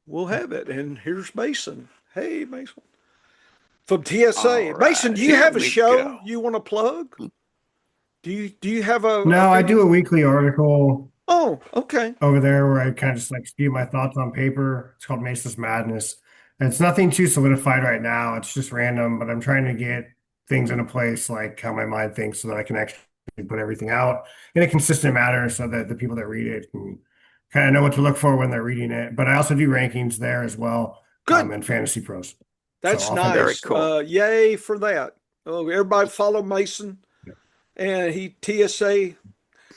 we'll have it. And here's Mason. Hey, Mason. From TSA. All Mason, right, do you here have a we show go. you want to plug? Do you have a No, I big? do a weekly article Oh, okay. over there where I kind of just like spew my thoughts on paper. It's called Mason's Madness. And it's nothing too solidified right now. It's just random, but I'm trying to get things into place like how my mind thinks so that I can actually put everything out in a consistent manner so that the people that read it can kind of know what to look for when they're reading it. But I also do rankings there as well, Good. and fantasy pros. So That's often Very nice. cool. Yay for that. Oh, everybody follow Mason, and he TSA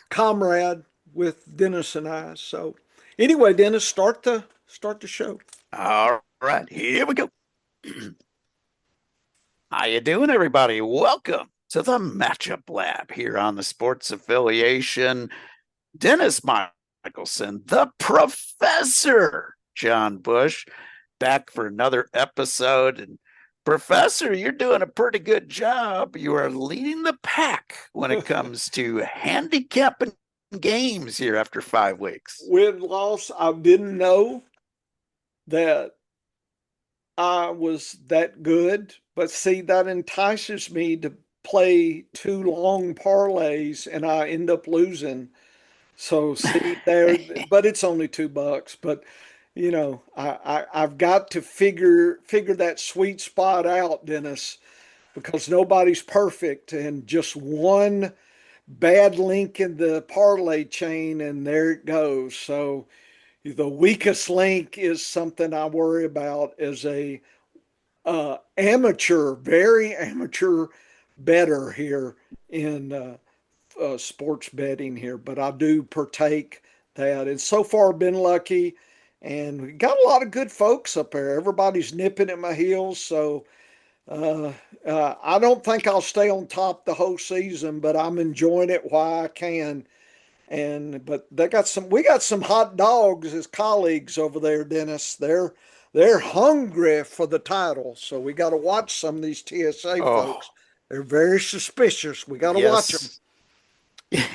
comrade with Dennis and I. So anyway, Dennis, start the show. All right, here we go. How you doing, everybody? Welcome to the Matchup Lab here on the Sports Affiliation. Dennis Michelson, the Professor John Bush, back for another episode. And Professor, you're doing a pretty good job. You are leading the pack when it comes to handicapping games here after 5 weeks. Win loss, I didn't know that I was that good, but see, that entices me to play two long parlays and I end up losing. So see there, but it's only $2. But I've got to figure that sweet spot out, Dennis, because nobody's perfect, and just one bad link in the parlay chain, and there it goes. So the weakest link is something I worry about as a amateur, very amateur better here in sports betting here, but I do partake that. And so far, been lucky, and we got a lot of good folks up there. Everybody's nipping at my heels, so uh, I don't think I'll stay on top the whole season, but I'm enjoying it while I can. And but we got some hot dogs as colleagues over there, Dennis. They're hungry for the title, so we got to watch some of these TSA folks. Oh, They're very suspicious. We got to watch them. yes.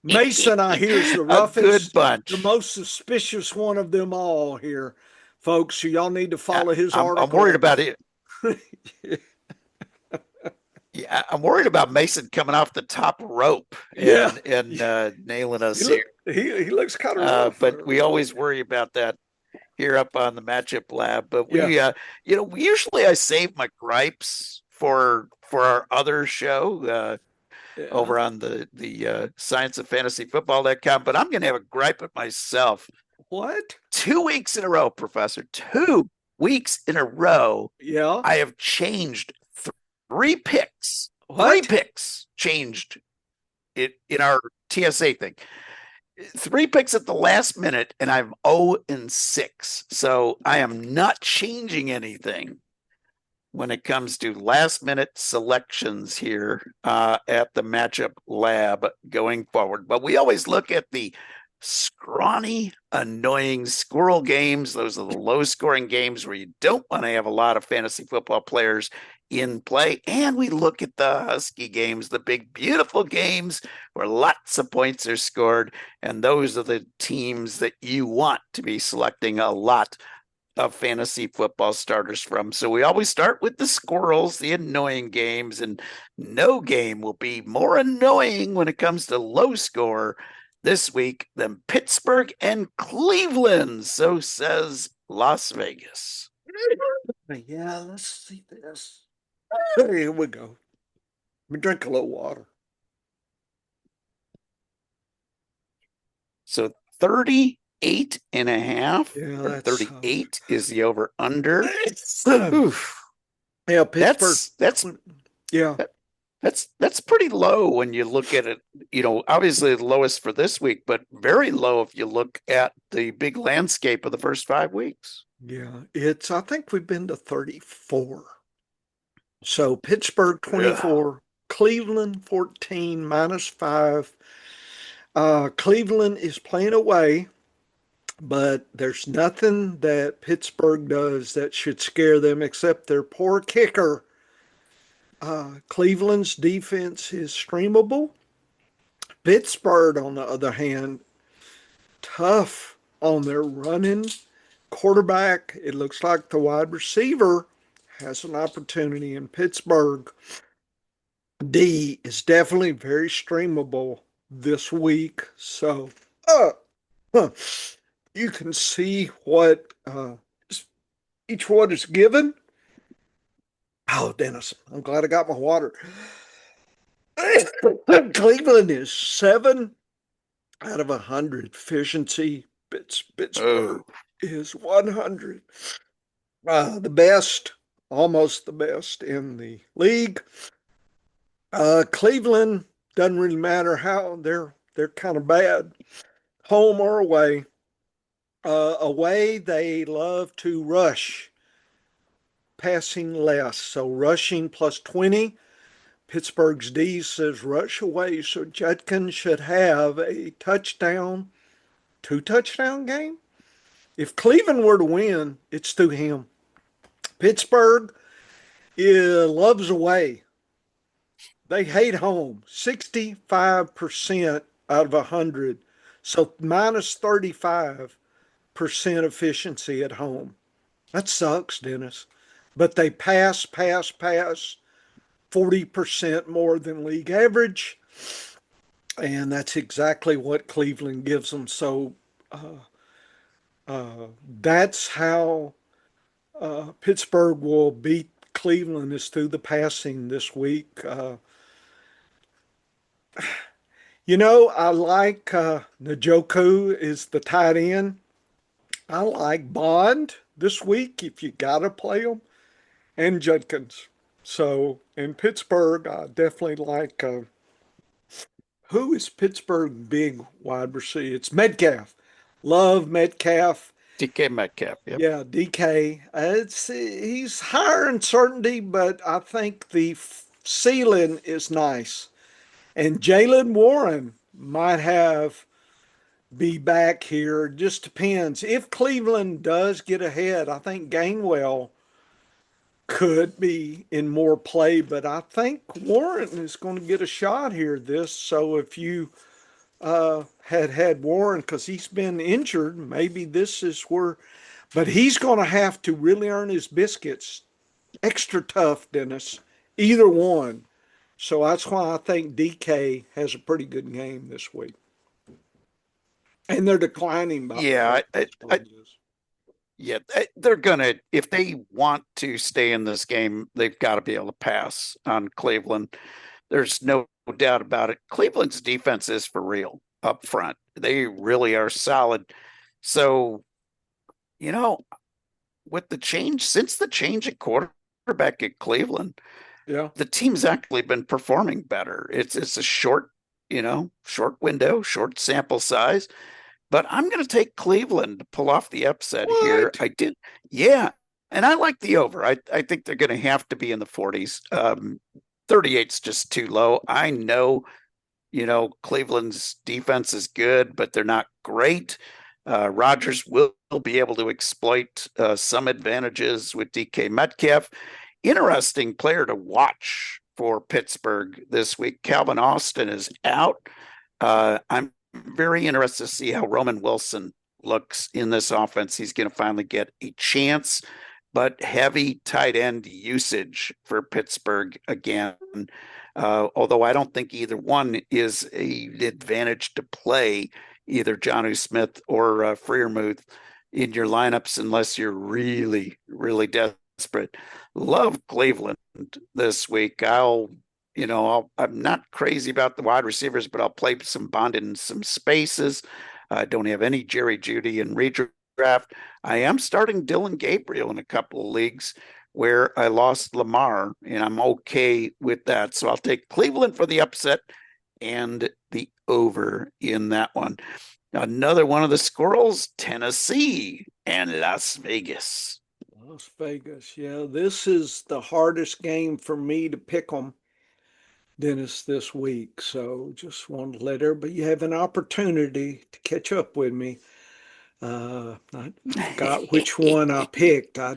Mason, I hear, is the A good roughest, the bunch. most suspicious one of them all here, folks. So y'all need to I- follow his I'm worried article. about it. Yeah, I'm worried about Mason coming off the top rope Yeah, and nailing he us look here. he looks kind of rough But there. we always worry about that here up on the matchup lab. But Yeah, we usually I save my gripes for our other show yeah. over on the Science of Fantasy Football.com. But I'm going to have a gripe at myself. What? 2 weeks in a row, Professor. 2 weeks in a row, Yeah. I have changed three picks. Three What? picks changed it in our TSA thing. 3 picks at the last minute, and I'm 0-6. So I am not changing anything when it comes to last minute selections here at the matchup lab going forward. But we always look at the scrawny, annoying squirrel games. Those are the low scoring games where you don't want to have a lot of fantasy football players in play. And we look at the Husky games, the big, beautiful games where lots of points are scored. And those are the teams that you want to be selecting a lot of fantasy football starters from. So we always start with the squirrels, the annoying games, and no game will be more annoying when it comes to low score this week than Pittsburgh and Cleveland. So says Las Vegas. Yeah, let's see this. Here we go. Let me drink a little water. So 38.5 Yeah, or that's 38 is the over under. yeah, Pittsburgh. That's Yeah, that's pretty low when you look at it. Obviously the lowest for this week, but very low if you look at the big landscape of the first 5 weeks. yeah. I think we've been to 34. So Pittsburgh Yeah. 24, Cleveland 14, -5. Cleveland is playing away, but there's nothing that Pittsburgh does that should scare them except their poor kicker. Cleveland's defense is streamable. Pittsburgh, on the other hand, tough on their running quarterback. It looks like the wide receiver has an opportunity in Pittsburgh. D is definitely very streamable this week. So, uh, huh, you can see what each one is given. Oh, Dennis, I'm glad I got my water. Cleveland is 7 out of 100 efficiency. Pittsburgh Oh, is 100. The best, almost the best in the league. Cleveland doesn't really matter how they're kind of bad, home or away. Away they love to rush, passing less. So rushing plus 20. Pittsburgh's D says rush away. So Judkins should have a touchdown, 2 touchdown game. If Cleveland were to win, it's through him. Pittsburgh loves away. They hate home. 65% out of 100. So minus 35% efficiency at home. That sucks, Dennis. But they pass 40% more than league average. And that's exactly what Cleveland gives them. So that's how Pittsburgh will beat Cleveland is through the passing this week. I like Njoku is the tight end. I like Bond this week if you got to play him, and Judkins. So in Pittsburgh, I definitely like who is Pittsburgh big wide receiver? It's Metcalf. Love Metcalf. DK Metcalf. Yep. Yeah, DK. He's higher in certainty, but I think the ceiling is nice. And Jalen Warren might have be back here. It just depends. If Cleveland does get ahead, I think Gainwell could be in more play, but I think Warren is going to get a shot here. So if you had Warren because he's been injured, maybe this is where. But he's going to have to really earn his biscuits. Extra tough, Dennis. Either one. So that's why I think DK has a pretty good game this week. And they're declining, by the Yeah, way. Pittsburgh is. yeah, they're gonna if they want to stay in this game, they've got to be able to pass on Cleveland. There's no doubt about it. Cleveland's defense is for real up front. They really are solid. So, you know, with the change since the change at quarterback at Cleveland, Yeah. the team's actually been performing better. It's a short, short window, short sample size. But I'm going to take Cleveland to pull off the upset here. What? I did, yeah, and I like the over. I think they're going to have to be in the 40s. 38's just too low. I know, Cleveland's defense is good, but they're not great. Rodgers will be able to exploit some advantages with DK Metcalf. Interesting player to watch for Pittsburgh this week. Calvin Austin is out. I'm very interested to see how Roman Wilson looks in this offense. He's going to finally get a chance, but heavy tight end usage for Pittsburgh again. Although I don't think either one is an advantage to play either Jonnu Smith or Freiermuth in your lineups unless you're really, really desperate. Love Cleveland this week. I'm not crazy about the wide receivers, but I'll play some Bond in some spaces. I don't have any Jerry Jeudy in redraft. I am starting Dylan Gabriel in a couple of leagues where I lost Lamar, and I'm okay with that. So I'll take Cleveland for the upset and the over in that one. Another one of the squirrels, Tennessee and Las Vegas. Las Vegas. Yeah, this is the hardest game for me to pick them, Dennis, this week. So just wanted to let everybody have an opportunity to catch up with me. I forgot which one I picked. I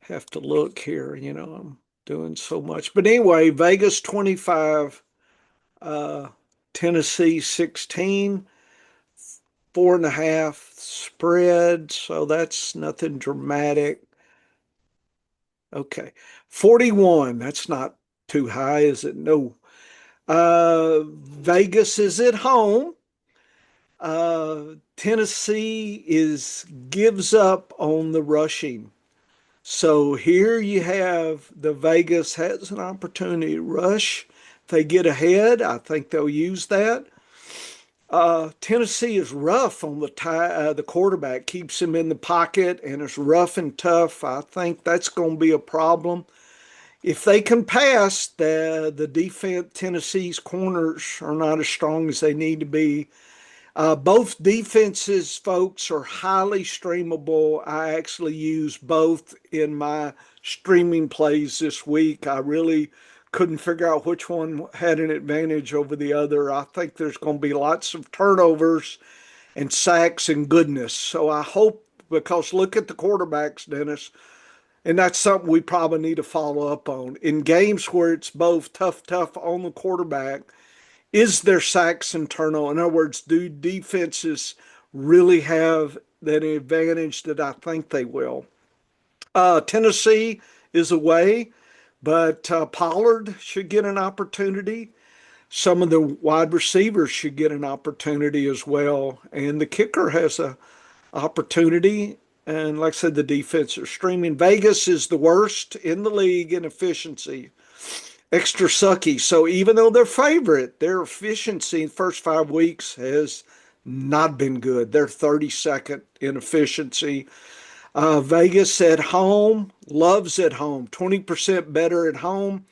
have to look here. I'm doing so much. But anyway, Vegas 25, uh, Tennessee 16. 4.5 spread, so that's nothing dramatic. Okay. 41, that's not too high, is it? No. Vegas is at home. Tennessee gives up on the rushing. So here you have the Vegas has an opportunity to rush. If they get ahead, I think they'll use that. Tennessee is rough on the quarterback, keeps him in the pocket and is rough and tough. I think that's going to be a problem. If they can pass, the defense, Tennessee's corners are not as strong as they need to be. Both defenses, folks, are highly streamable. I actually use both in my streaming plays this week. I really couldn't figure out which one had an advantage over the other. I think there's going to be lots of turnovers and sacks and goodness. So I hope, because look at the quarterbacks, Dennis, and that's something we probably need to follow up on. In games where it's both tough on the quarterback, is there sacks and turnover? In other words, do defenses really have that advantage that I think they will? Tennessee is away, but Pollard should get an opportunity. Some of the wide receivers should get an opportunity as well. And the kicker has a opportunity. And like I said, the defense are streaming. Vegas is the worst in the league in efficiency. Extra sucky. So even though they're favorite, their efficiency in the first 5 weeks has not been good. They're 32nd in efficiency. Vegas at home, loves at home, 20% better at home,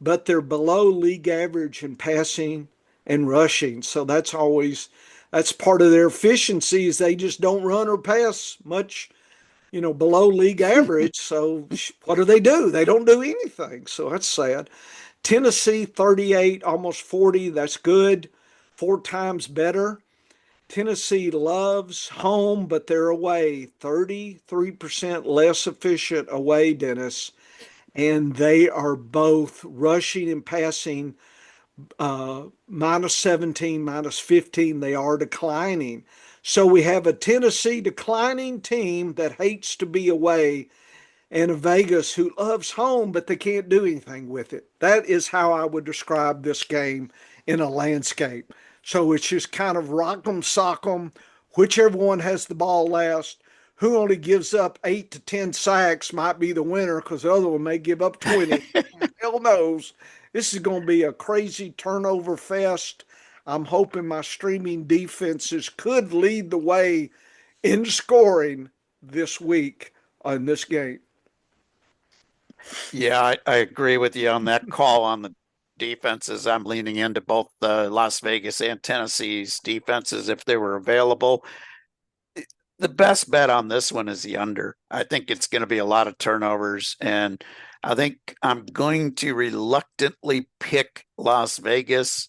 but they're below league average in passing and rushing. So that's part of their efficiency is they just don't run or pass much, below league average. So what do? They don't do anything. So that's sad. Tennessee 38, almost 40. That's good. 4 times better. Tennessee loves home, but they're away. 33% less efficient away, Dennis. And they are both rushing and passing minus 17, minus 15. They are declining. So we have a Tennessee declining team that hates to be away and a Vegas who loves home, but they can't do anything with it. That is how I would describe this game in a landscape. So it's just kind of rock 'em, sock 'em, whichever one has the ball last. Who only gives up 8 to 10 sacks might be the winner because the other one may give up 20. Hell knows. This is going to be a crazy turnover fest. I'm hoping my streaming defenses could lead the way in scoring this week on this game. Yeah, I agree with you on that call on the defenses. I'm leaning into both Las Vegas and Tennessee's defenses if they were available. The best bet on this one is the under. I think it's going to be a lot of turnovers, and I think I'm going to reluctantly pick Las Vegas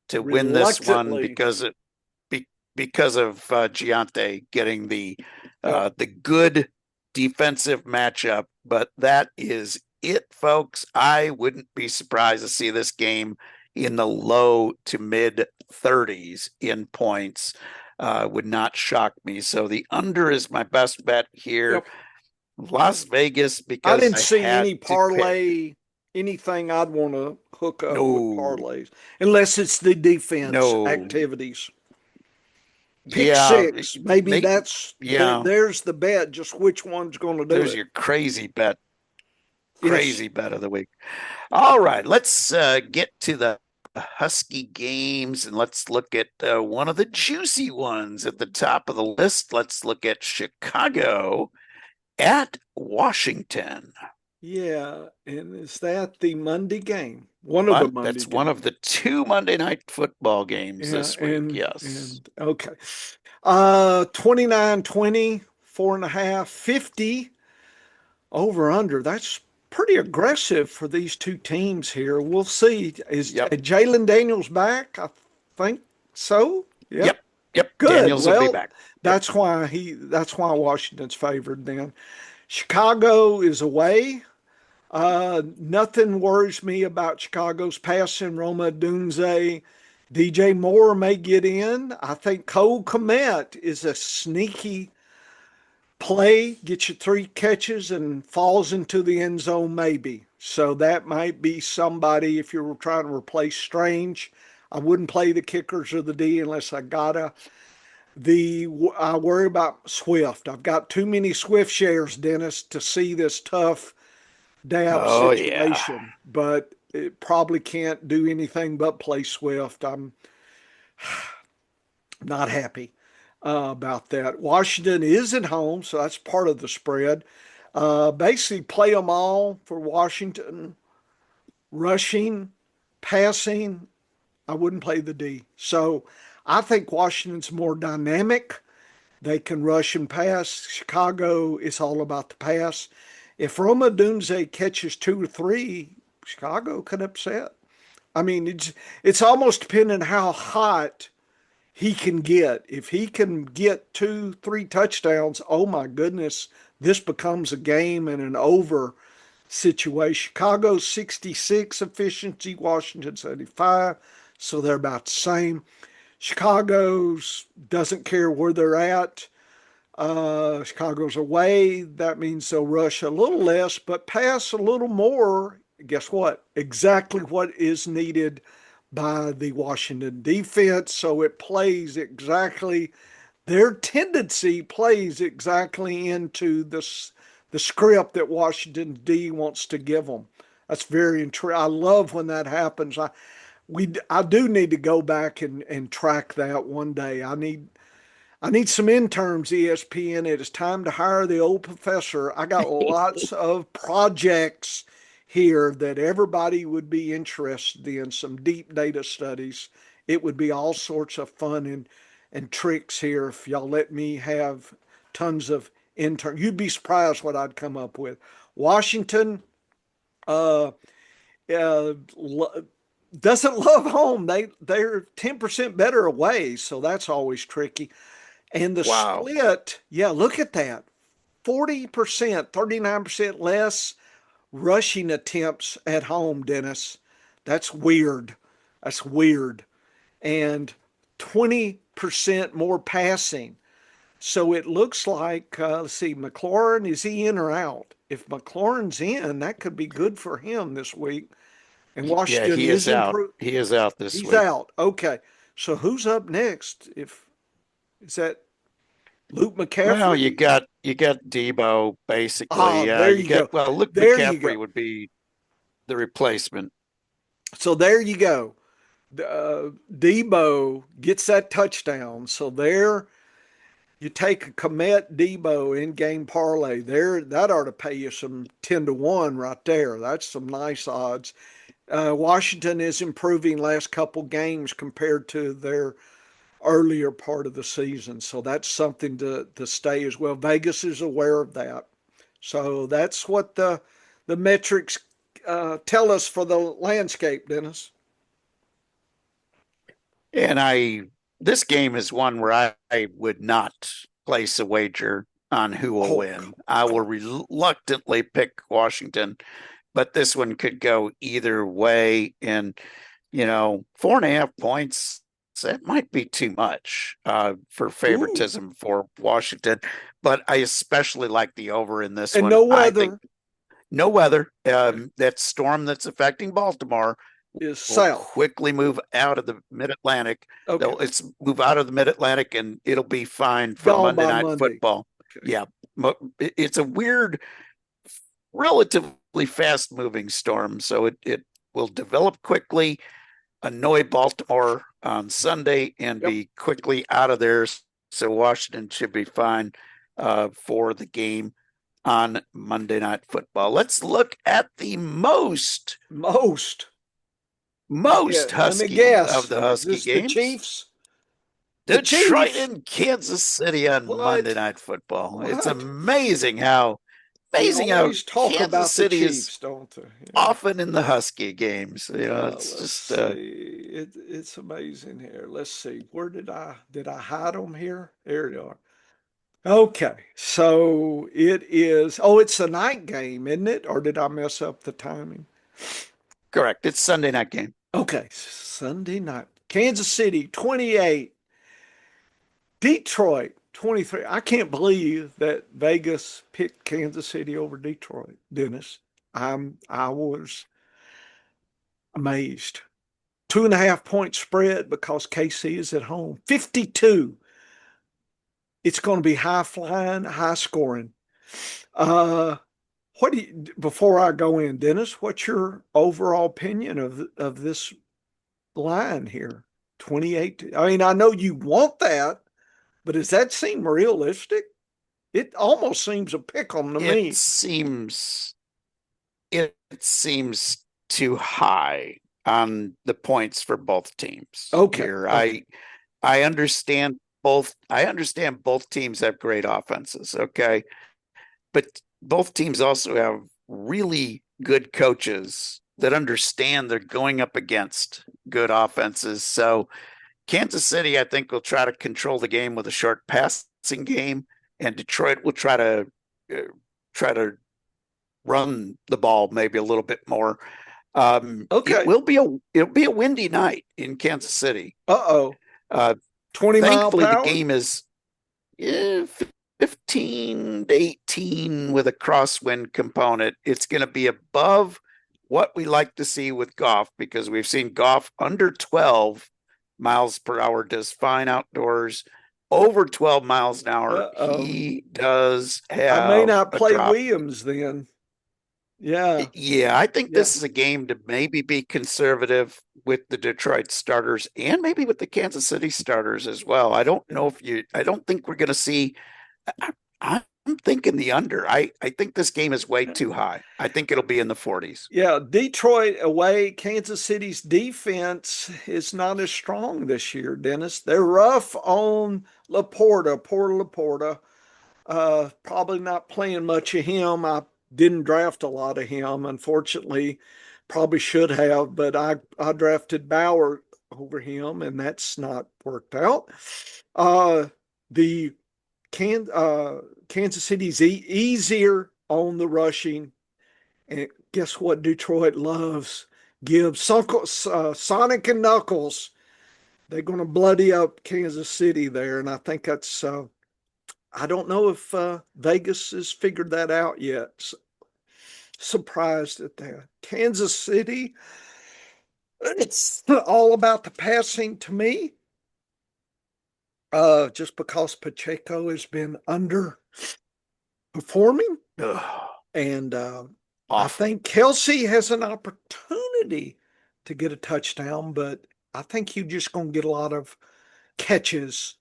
to win this one because of Giante getting the good defensive matchup. But that is it, folks. I wouldn't be surprised to see this game in the low to mid 30s in points. Would not shock me. So the under is my best bet here. Yep. Las Vegas, because I didn't see any parlay, anything I'd want to hook up with parlays, unless it's the defense activities. Pick six. Maybe that's there's the bet, just which one's going to do it. There's your crazy bet. Crazy bet of the week. All right, let's get to the Husky games and let's look at one of the juicy ones at the top of the list. Let's look at Chicago at Washington. Yeah, and is that the Monday game? One of the Monday That's games. One of the 2 Monday night football games this week. Yes. Okay. 29-20, 4.5, 50 over under. That's pretty aggressive for these two teams here. We'll see. Is Jalen Daniels back? I think so. Yep. Good. Daniels will be back. That's why Washington's favored then. Chicago is away. Nothing worries me about Chicago's passing. Roma Dunze DJ Moore may get in. I think Cole Kmet is a sneaky play, gets you 3 catches and falls into the end zone maybe. So that might be somebody if you're trying to replace Strange. I wouldn't play the kickers or the D unless I gotta. I worry about Swift. I've got too many Swift shares, Dennis, to see this tough dab Oh yeah. situation. But it probably can't do anything but play Swift. I'm not happy about that. Washington is at home, so that's part of the spread. Basically, play them all for Washington. Rushing, passing, I wouldn't play the D. So I think Washington's more dynamic. They can rush and pass. Chicago is all about the pass. If Roma Dunze catches 2 or 3, Chicago could upset. I mean, it's almost depending how hot he can get. If he can get 2, 3 touchdowns, oh my goodness, this becomes a game and an over situation. Chicago's 66 efficiency, Washington 75, so they're about the same. Chicago's doesn't care where they're at. Chicago's away. That means they'll rush a little less, but pass a little more. Guess what? Exactly what is needed by the Washington defense. So it plays exactly, their tendency plays exactly into the script that Washington D wants to give them. That's very interesting. I love when that happens. I do need to go back and track that one day. I need some interns, ESPN. It is time to hire the old professor. I got lots of projects here that everybody would be interested in, some deep data studies. It would be all sorts of fun and tricks here if y'all let me have tons of interns. You'd be surprised what I'd come up with. Washington uh, uh, doesn't love home. They're 10% better away, so that's always tricky. And the Wow. split, yeah, look at that. 40%, 39% less rushing attempts at home, Dennis. That's weird. That's weird. And 20% more passing. So it looks like, let's see, McLaurin, is he in or out? If McLaurin's in, that could be good for him this week. And Yeah, Washington he is is out. improved. He is out this He's week. out. Okay. So who's up next? If is that Luke Well, McCaffrey? you got Debo Ah, basically. there You you go. got well, Luke There you McCaffrey go. would be the replacement. So there you go. Debo gets that touchdown. So there you take a Komet Debo in game parlay. There that ought to pay you some 10 to 1 right there. That's some nice odds. Washington is improving last couple games compared to their earlier part of the season. So that's something to stay as well. Vegas is aware of that. So that's what the metrics tell us for the landscape, Dennis. And this game is one where I would not place a wager on who will Oh, win. I will reluctantly pick Washington, but this one could go either way. And 4.5 points, that might be too much for ooh, favoritism for Washington. But I especially like the over in this and one. no I think weather no weather. okay, That storm that's affecting Baltimore is will south. quickly move out of the mid-Atlantic. Okay, It's move out of the mid-Atlantic and it'll be fine for gone Monday by Night Monday. Football. Okay, Yeah, it's a weird, relatively fast-moving storm, so it will develop quickly, annoy Baltimore on Sunday, and yep, be quickly out of there. So Washington should be fine for the game on Monday Night Football. Let's look at the most. Yeah, most let me Husky of guess. the Is Husky this the games. Chiefs? The Detroit Chiefs. and Kansas City on Monday What? Night Football. It's What? They amazing how always talk Kansas about the City is Chiefs, don't they? Yeah. often in the Husky games. It's Let's just see. It's amazing here. Let's see. Where did I hide them here? There they are. Okay. So it is. Oh, it's a night game, isn't it? Or did I mess up the timing? correct. It's Sunday night game. Okay, Sunday night. Kansas City 28, Detroit 23. I can't believe that Vegas picked Kansas City over Detroit, Dennis. I was amazed. 2.5 point spread because KC is at home. 52. It's going to be high flying, high scoring. What do you, before I go in, Dennis, what's your overall opinion of this line here? 28. I mean, I know you want that, but does that seem realistic? It almost seems a pick 'em to It me. seems it seems too high on the points for both teams Okay. here. Okay. I understand both teams have great offenses, okay? But both teams also have really good coaches that understand they're going up against good offenses. So Kansas City, I think, will try to control the game with a short passing game, and Detroit will uh, try to run the ball maybe a little bit more. Okay. It'll be a windy night in Kansas City. Uh-oh. Uh, 20 mile Thankfully, the power? game is 15 to 18 with a crosswind component. It's going to be above what we like to see with Goff because we've seen Goff under 12 miles per hour does fine outdoors. Over 12 miles an hour, Uh-oh. he does I may have not a play drop. Williams then. Yeah. Yeah, I think Yeah. this is a game to maybe be conservative with the Detroit starters and maybe with the Kansas City starters as well. I don't think we're going to see. I, I'm thinking the under. I think this game is way too high. I think it'll be in the 40s. Yeah, Detroit away, Kansas City's defense is not as strong this year, Dennis. They're rough on Laporta, poor Laporta. Probably not playing much of him. I didn't draft a lot of him, unfortunately. Probably should have, but I drafted Bauer over him, and that's not worked out. The Kansas City's easier on the rushing, and guess what? Detroit loves give Sonic and Knuckles. They're going to bloody up Kansas City there, and I think that's I don't know if Vegas has figured that out yet. Surprised at that. Kansas City, it's all about the passing to me. Just because Pacheco has been underperforming, Ugh, and I awful. think Kelsey has an opportunity to get a touchdown, but I think he's just going to get a lot of catches.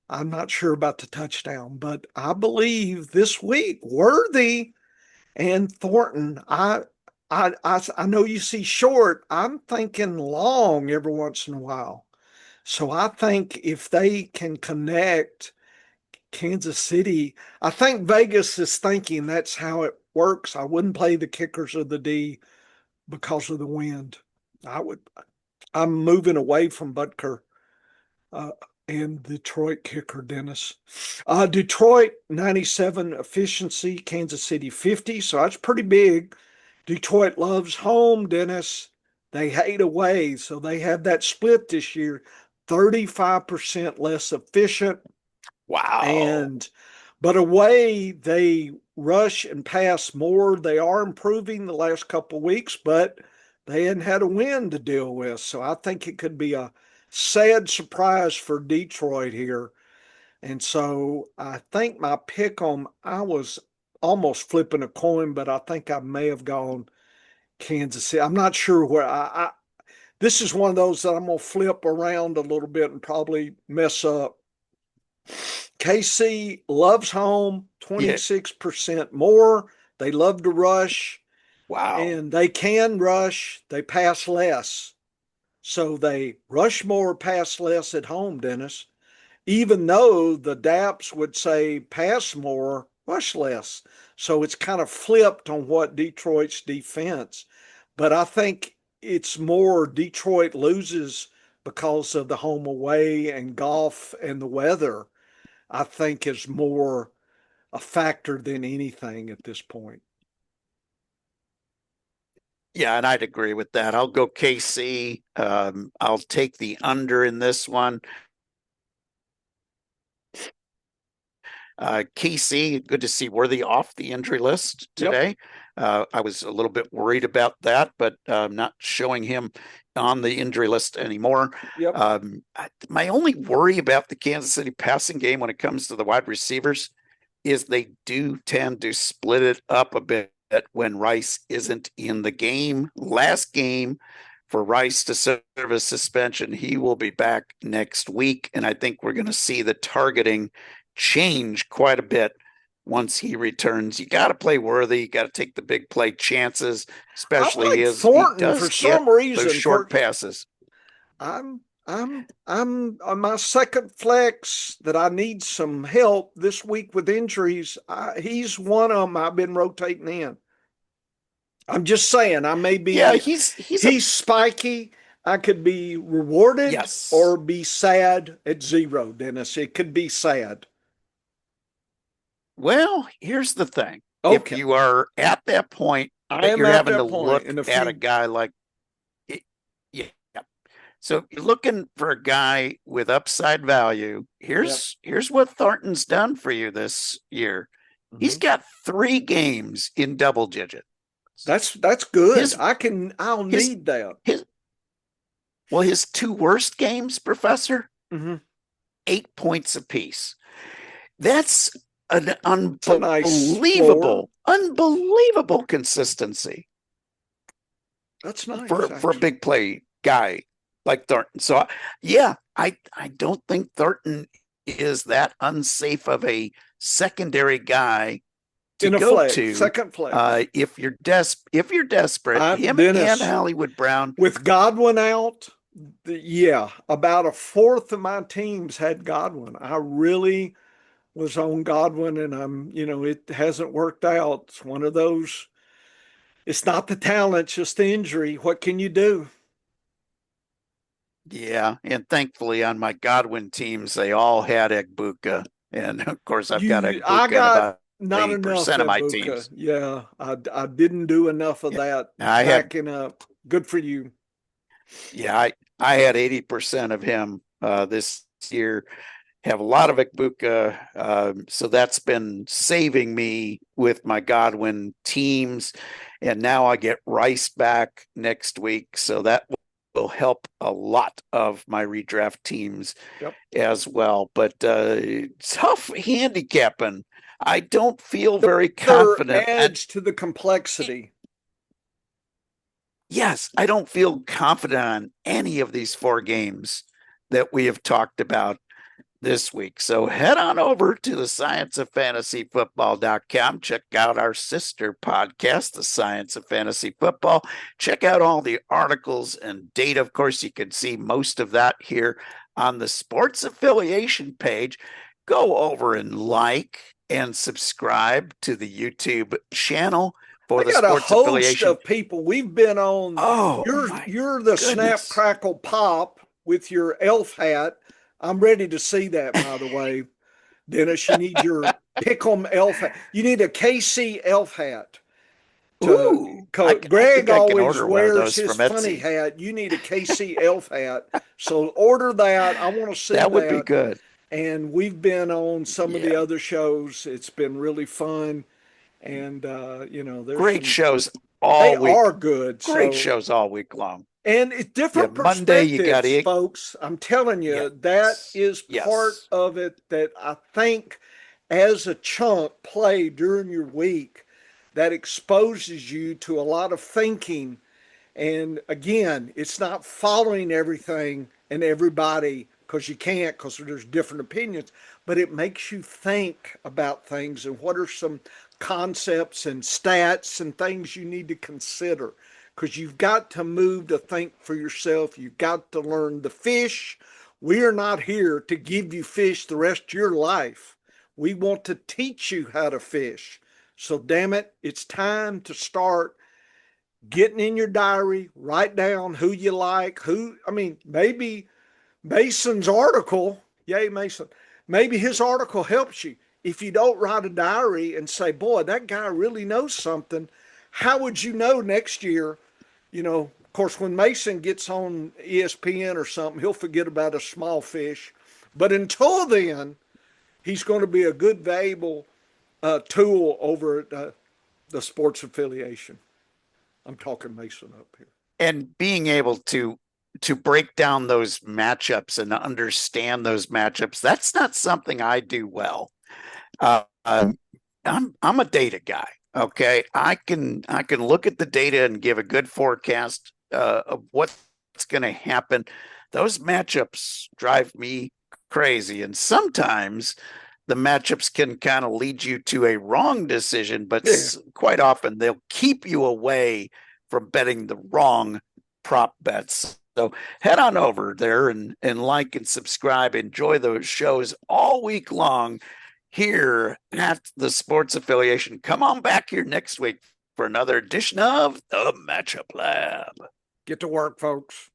I'm not sure about the touchdown, but I believe this week Worthy and Thornton. I know you see short. I'm thinking long every once in a while. So I think if they can connect Kansas City, I think Vegas is thinking that's how it works. I wouldn't play the kickers of the D because of the wind. I would. I'm moving away from Butker uh, and Detroit kicker Dennis. Detroit 97 efficiency, Kansas City 50, so that's pretty big. Detroit loves home, Dennis. They hate away, so they have that split this year. 35% less efficient, Wow. and but away they rush and pass more. They are improving the last couple of weeks, but they hadn't had a win to deal with. So I think it could be a sad surprise for Detroit here. And so I think my pick on I was almost flipping a coin, but I think I may have gone Kansas City. I'm not sure where I this is one of those that I'm gonna flip around a little bit and probably mess up. KC loves home Yeah. 26% more. They love to rush Wow. and they can rush. They pass less. So they rush more, pass less at home, Dennis. Even though the DAPS would say pass more, rush less. So it's kind of flipped on what Detroit's defense. But I think it's more Detroit loses because of the home away and golf and the weather. I think is more a factor than anything at this point. Yeah, and I'd agree with that. I'll go KC. I'll take the under in this one. KC, good to see Worthy off the injury list Yep. today. I was a little bit worried about that, but not showing him on the injury list anymore. Yep. My only worry about the Kansas City passing game when it comes to the wide receivers is they do tend to split it up a bit when Rice isn't in the game. Last game for Rice to serve a suspension, he will be back next week, and I think we're going to see the targeting change quite a bit once he returns. You got to play Worthy. You got to take the big play chances, I especially like he Thornton for does get some reason. those short passes. I'm on my second flex that I need some help this week with injuries. He's one of them I've been rotating in. I'm just saying, I may be. Yeah, he's spiky. I could be rewarded yes, or be sad at zero, Dennis. It could be sad. Well, here's the thing. Okay. If you are at that point I that am you're at having that to point look in a at a few. guy like, yeah. So you're looking for a guy with upside value. Here's what Thornton's done for you this year. He's got 3 games in double digits. That's good. His I'll his need that. his 2 worst games, Professor, Mm-hmm. 8 points apiece. That's an It's a nice floor. unbelievable consistency That's nice for a actually. big play guy like Thornton. So yeah, I don't think Thornton is that unsafe of a secondary guy to In a go flex, to. second flex. If you're desperate, him and Dennis, Hollywood Brown. with Godwin out, yeah, about a fourth of my teams had Godwin. I really was on Godwin, and it hasn't worked out. It's one of those. It's not the talent, it's just the injury. What can you do? Yeah, and thankfully on my Godwin teams, they all had Egbuka. And of course, I've got I Egbuka in got about not enough 80% of my Ibuka. teams. Yeah, I didn't do enough of Yeah. that I had backing up. Good for you. I had 80% of him this year. Have a lot of Egbuka, so that's been saving me with my Godwin teams. And now I get Rice back next week, so that will help a lot of my redraft teams as well. But tough handicapping. I don't feel very confident. Adds to the complexity. Yes, I don't feel confident on any of these 4 games that we have talked about this week. So head on over to the scienceoffantasyfootball.com. Check out our sister podcast, The Science of Fantasy Football. Check out all the articles and data. Of course, you can see most of that here on the sports affiliation page. Go over and like and subscribe to the YouTube channel for the sports affiliation. Of people we've been on. Oh, you're the Snap Crackle Pop with your elf hat. I'm ready to see that, by the way. Dennis, you need your Pick'em elf hat. You need a KC elf hat. Greg always wears his funny hat. You need a KC elf hat. So order that. I want to see that. That would be good. And we've been on some of the other shows. It's been really fun. And, there's great shows all week. They are good. Great shows all week long. And it's different perspectives, Monday, you got folks. I'm telling you, that is part of it that I think as a chunk play during your week that exposes you to a lot of thinking. And again, it's not following everything and everybody because you can't, because there's different opinions, but it makes you think about things and what are some concepts and stats and things you need to consider. Because you've got to move to think for yourself. You've got to learn to fish. We are not here to give you fish the rest of your life. We want to teach you how to fish. So damn it, it's time to start getting in your diary, write down who you like, maybe Mason's article, yay Mason, maybe his article helps you. If you don't write a diary and say, boy, that guy really knows something, how would you know next year Of course, when Mason gets on ESPN or something, he'll forget about a small fish. But until then, he's going to be a good, valuable tool over at the sports affiliation. I'm talking Mason up here. And being able to break down those matchups and understand those matchups, that's not something I do well. I'm a data guy. Okay, I can look at the data and give a good forecast of what's going to happen. Those matchups drive me crazy, and sometimes the matchups can kind of lead you to a wrong decision, but quite often they'll keep you away from betting the wrong prop bets. So head on over there and like and subscribe. Enjoy those shows all week long here at the Sports Affiliation. Come on back here next week for another edition of the Matchup Lab. Get to work, folks.